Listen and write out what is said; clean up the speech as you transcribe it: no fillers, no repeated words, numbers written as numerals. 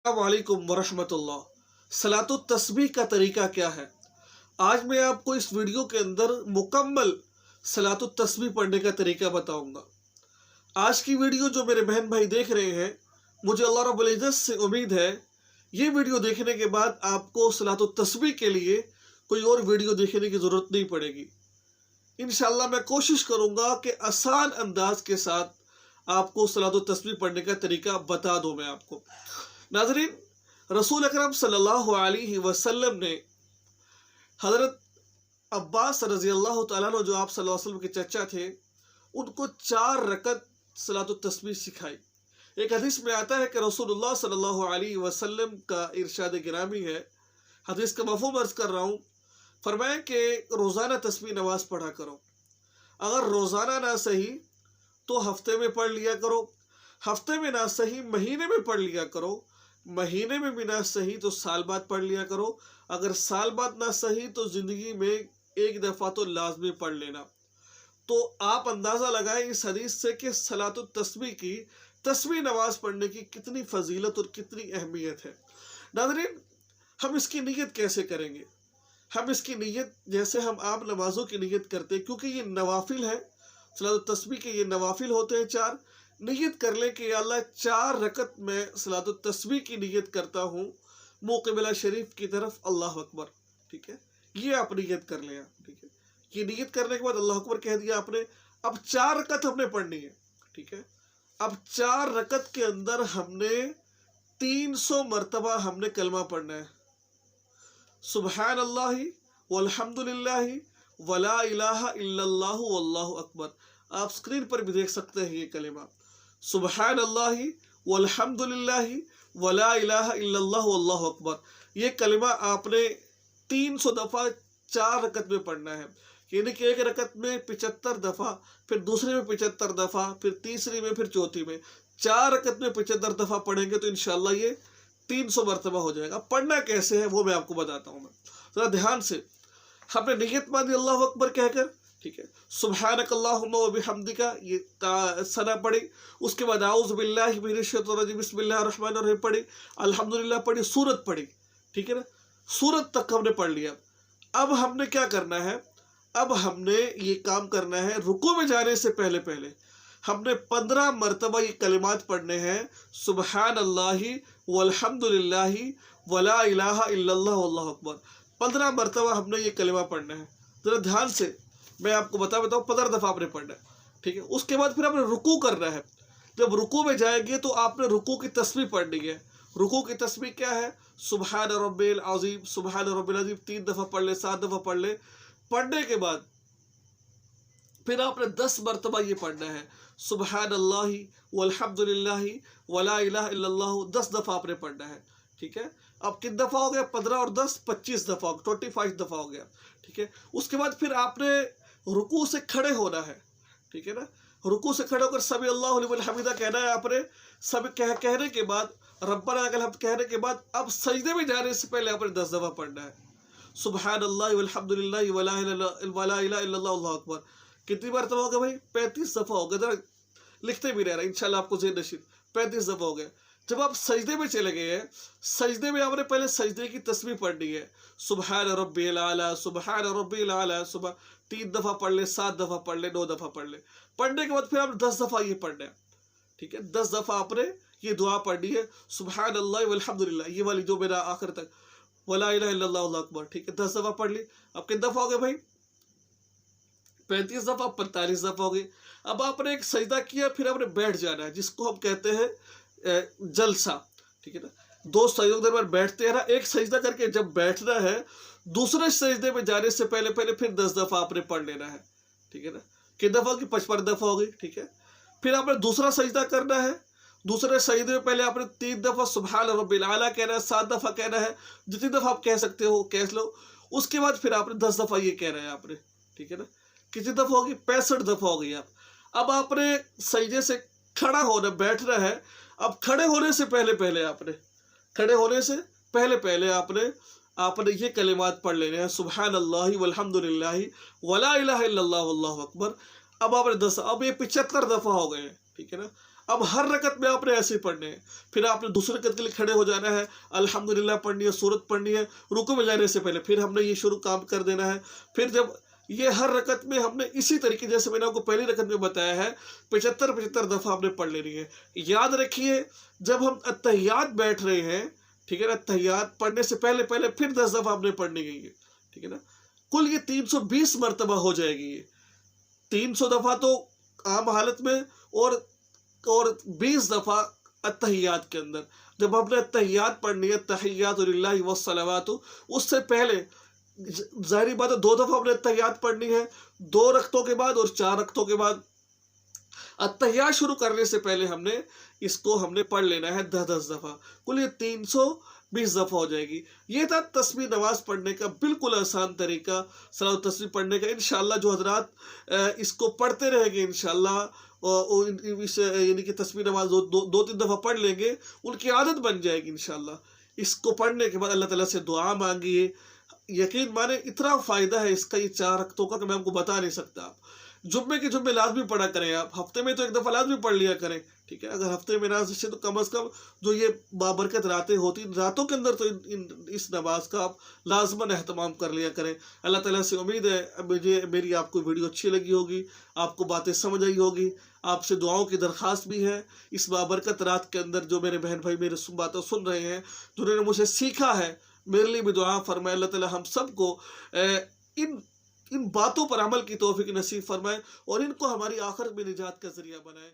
अस्सलामुअलैकुम वरहमतुल्लाह। सलातुत तस्बीह का तरीका क्या है? आज मैं आपको इस वीडियो के अंदर मुकम्मल सलातुत तस्बीह पढ़ने का तरीका बताऊंगा। आज की वीडियो जो मेरे बहन भाई देख रहे हैं, मुझे अल्लाह रब्बुल इज़्ज़त से उम्मीद है ये वीडियो देखने के बाद आपको सलातुत तस्बीह के लिए कोई और वीडियो देखने की ज़रूरत नहीं पड़ेगी। इंशाअल्लाह मैं कोशिश करूँगा कि आसान अंदाज के साथ आपको सलातुत तस्बीह पढ़ने का तरीका बता दूँ मैं आपको। नाज़रीन, रसूल अकरम सल्लल्लाहु अलैहि वसल्लम ने हज़रत अब्बास रज़ी अल्लाह तआला अन्हु, जो आप सल्लल्लाहु अलैहि वसल्लम के चचा थे, उनको 4 रकत सलातुत तस्बीह सिखाई। एक हदीस में आता है कि रसूलुल्लाह सल्लल्लाहु अलैहि वसल्लम का इरशाद गिरामी है, हदीस का मफ़हूम अर्ज़ कर रहा हूँ, फरमाया कि रोज़ाना तस्बीह नमाज पढ़ा करो। अगर रोज़ाना ना सही तो हफ्ते में पढ़ लिया करो, हफ्ते में ना सही महीने में पढ़ लिया करो, महीने में भी ना सही तो साल बाद पढ़ लिया करो, अगर साल बाद ना सही तो ज़िंदगी में एक दफ़ा तो लाजमी पढ़ लेना। तो आप अंदाज़ा लगाएं इस हदीस से कि सलातुत तस्बीह की, तस्बीह नमाज पढ़ने की कितनी फजीलत और कितनी अहमियत है। नाज़रीन, हम इसकी नीयत कैसे करेंगे? हम इसकी नीयत जैसे हम आम नमाजों की नीयत करते हैं, क्योंकि ये नवाफिल है, सलातुत तस्बीह के ये नवाफिल होते हैं 4। नीयत कर लें कि अल्लाह 4 रकत में सलातुत तस्बीह की नीयत करता हूँ मुँह क़िबला शरीफ की तरफ, अल्लाह अकबर। ठीक है, ये आप नीयत कर लें। ठीक है, ये नीयत करने के बाद अल्लाह अकबर कह दिया आपने। अब 4 रकत हमने पढ़नी है। ठीक है, अब 4 रकत के अंदर हमने 300 मरतबा हमने कलमा पढ़ना है, सुबहानल्लाहि वल्हम्दुलिल्लाहि वला इलाहा इल्लल्लाहु वल्लाहु अकबर। आप स्क्रीन पर भी देख सकते हैं ये कलिमा, सुबहानल्लाहि वल्हम्दुलिल्लाहि वला इलाहा इल्लल्लाहु वल्लाहु अकबर। ये कलिमा आपने 300 दफ़ा 4 रकत में पढ़ना है, यानी कि एक रकत में 75 दफ़ा, फिर दूसरे में 75 दफ़ा, फिर तीसरी में, फिर चौथी में। 4 रकत में 75 दफ़ा पढ़ेंगे तो इंशाअल्लाह ये 300 मरतबा हो जाएगा। पढ़ना कैसे है वो मैं आपको बताता हूँ। मैं ज़रा ध्यान से, हमने नियत बांधी अल्लाहु अकबर कहकर, ठीक है, सुब्हानकल्लाहुम्मा व बिहम्दिका ये सना पढ़ी, उसके बाद आऊज़ु बिल्लाहि मिनश शैतानिर रजीम बिस्मिल्लाहिर रहमानिर रहीम पढ़ी, अल्हम्दुलिल्लाह पढ़ी, सूरत पढ़ी। ठीक है ना, सूरत तक हमने पढ़ लिया। अब हमने क्या करना है? अब हमने ये काम करना है, रुकू में जाने से पहले पहले हमने 15 मरतबा ये कलिमात पढ़ने हैं, सुब्हानल्लाहि वल्हम्दुलिल्लाहि वला इलाहा इल्लल्लाहु वल्लाहु अकबर। 15 मरतबा हमने ये कलिमा पढ़ना है। ज़रा ध्यान से मैं आपको बताऊँ 15 दफ़ा आपने पढ़ना है। ठीक है, उसके बाद फिर आपने रुकू करना है। जब रुकू में जाएंगे तो आपने रुकू की तस्बीह पढ़नी है। रुकू की तस्बीह क्या है? सुबहान रब्बिल अज़ीम, सुबहान रब्बिल अज़ीम 3 दफ़ा पढ़ ले, 7 दफ़ा पढ़ ले। पढ़ने के बाद फिर आपने 10 मरतबा ये पढ़ना है, सुबहानल्लाहि वल्हम्दुलिल्लाहि वला इलाहा इल्लल्लाहु 10 दफ़ा आपने पढ़ना है। ठीक है, अब कितने दफ़ा हो गया? 15 और 10 25 दफ़ा, 25 दफ़ा हो गया। ठीक है, उसके बाद फिर आपने रुकू से खड़े होना है। ठीक है ना, रुकू से खड़े होकर समी अल्लाहु लिमन हमीदा कहना है आपने। सब कहने के बाद रब्बना लकल हम्द कहने के बाद अब सजदे में जाने से पहले आपने 10 दफ़ा पढ़ना है, सुब्हानल्लाहि वल्हम्दुलिल्लाहि वला इलाहा इल्लल्लाहु वल्लाहु अकबर। कितनी मरतबा हो गया भाई? 35 दफ़ा हो गया। जरा लिखते भी रह रहा है, इंशाल्लाह आपको ज़हन नशीब। 35 दफ़ा हो गया। जब आप सजदे में चले गए हैं, सजदे में आपने पहले सजदे की तस्बीह पढ़नी है, सुबहान रब्बिल आला, सुबहान रब्बिल आला। सुबह 3 दफ़ा पढ़ ले, 7 दफ़ा पढ़ ले, 9 दफ़ा पढ़ ले। पढ़ने के बाद फिर आपने 10 दफ़ा ये पढ़ना है। ठीक है, 10 दफ़ा आपने ये दुआ पढ़नी है, सुबहान अल्लाह वल्हम्दुलिल्लाह, ये वाली जो मेरा आखिर तक, वला इलाहा इल्लल्लाहु वल्लाहु अकबर। ठीक है, 10 दफ़ा पढ़ ली। अब कितने दफ़ा हो गए भाई? 35 दफ़ा, 45 दफ़ा हो गई। अब आपने एक सजदा किया, फिर आपने बैठ जाना है, जिसको हम कहते हैं जलसा। ठीक है ना, 2 सजदों के दरमियान बैठते हैं ना, एक सजदा करके जब बैठना है, दूसरे सजदे में जाने से पहले पहले फिर 10 दफ़ा आपने पढ़ लेना है। ठीक है ना, कितनी दफ़ा होगी? 55 दफ़ा हो गई। ठीक है, फिर आपने दूसरा सजदा करना है। दूसरे सजदे में पहले आपने 3 दफ़ा सुबहान रब्बिल आला कहना है, 7 दफ़ा कहना है, जितनी दफ़ा आप कह सकते हो कह लो। उसके बाद फिर आपने 10 दफ़ा ये कहना है आपने। ठीक है ना, कितनी दफ़ा होगी? 65 दफ़ा हो गई। अब आपने सजदे से खड़ा होना, बैठना है। अब खड़े होने से पहले पहले आपने ये कलिमात पढ़ लेने हैं, सुब्हानल्लाहि वल्हम्दुलिल्लाहि वला इलाहा इल्लल्लाहु वल्लाहु अकबर। अब आपने 10, अब ये 75 दफ़ा हो गए। ठीक है ना, अब हर रकत में आपने ऐसे ही पढ़ने हैं। फिर आपने दूसरी रकत के लिए खड़े हो जाना है, अल्हम्दुलिल्लाह पढ़नी है, सूरत पढ़नी है, रुकू में जाने से पहले फिर हमने ये शुरू काम कर देना है। फिर जब ये हर रकत में हमने इसी तरीके, जैसे मैंने आपको पहली रकत में बताया है, 75 दफ़ा हमने पढ़ लेनी है। याद रखिए, जब हम अत्तहियात बैठ रहे हैं, ठीक है ना, अत्तहियात पढ़ने से पहले पहले फिर 10 दफ़ा हमने पढ़नी गई है, ठीक है ना। कुल ये 320 मरतबा हो जाएगी। ये 300 दफ़ा तो आम हालत में और 20 दफ़ा अत्तहियात के अंदर। जब हमने अत्तहियात पढ़नी है, तहियातु लिल्लाहि वस्सलावातु, उससे पहले ज़ाहिरी बात है 2 दफ़ा हमने अत्तहियात पढ़नी है, 2 रकतों के बाद और 4 रकतों के बाद। अत्तहियात शुरू करने से पहले हमने पढ़ लेना है 10-10 दफ़ा। कुल ये 320 दफ़ा हो जाएगी। ये था तस्बीह नमाज पढ़ने का बिल्कुल आसान तरीका, सलावत तस्बीह पढ़ने का। इंशाअल्लाह जो हजरात इसको पढ़ते रहेंगे, इंशाअल्लाह यानी कि तस्बीह नमाज 2-3 दफ़ा पढ़ लेंगे, उनकी आदत बन जाएगी इंशाअल्लाह। इसको पढ़ने के बाद अल्लाह ताला से दुआ मांगिए, यकीन माने इतना फ़ायदा है इसका, ये 4 रकतों का, कि मैं आपको बता नहीं सकता। जुम्मे के जुम्मे लाजमी पढ़ा करें आप, हफ्ते में तो 1 दफ़ा लाजमी पढ़ लिया करें, ठीक है। अगर हफ्ते में ना से तो कम अज़ कम जो ये बाबरकत रातें होती, रातों के अंदर तो इस नमाज का आप लाजमन एहतमाम कर लिया करें। अल्लाह ताला से उम्मीद है मेरी आपको वीडियो अच्छी लगी होगी, आपको बातें समझ आई होगी। आपसे दुआओं की दरख्वास्त भी है, इस बाबरकत रात के अंदर जो मेरे बहन भाई मेरे बातें सुन रहे हैं, जिन्होंने मुझे सीखा है, मेरे लिए भी दुआ फरमाए। अल्लाह ताला हम सबको इन बातों पर अमल की तौफीक नसीब फरमाए और इनको हमारी आखिरत में निजात का जरिया बनाए।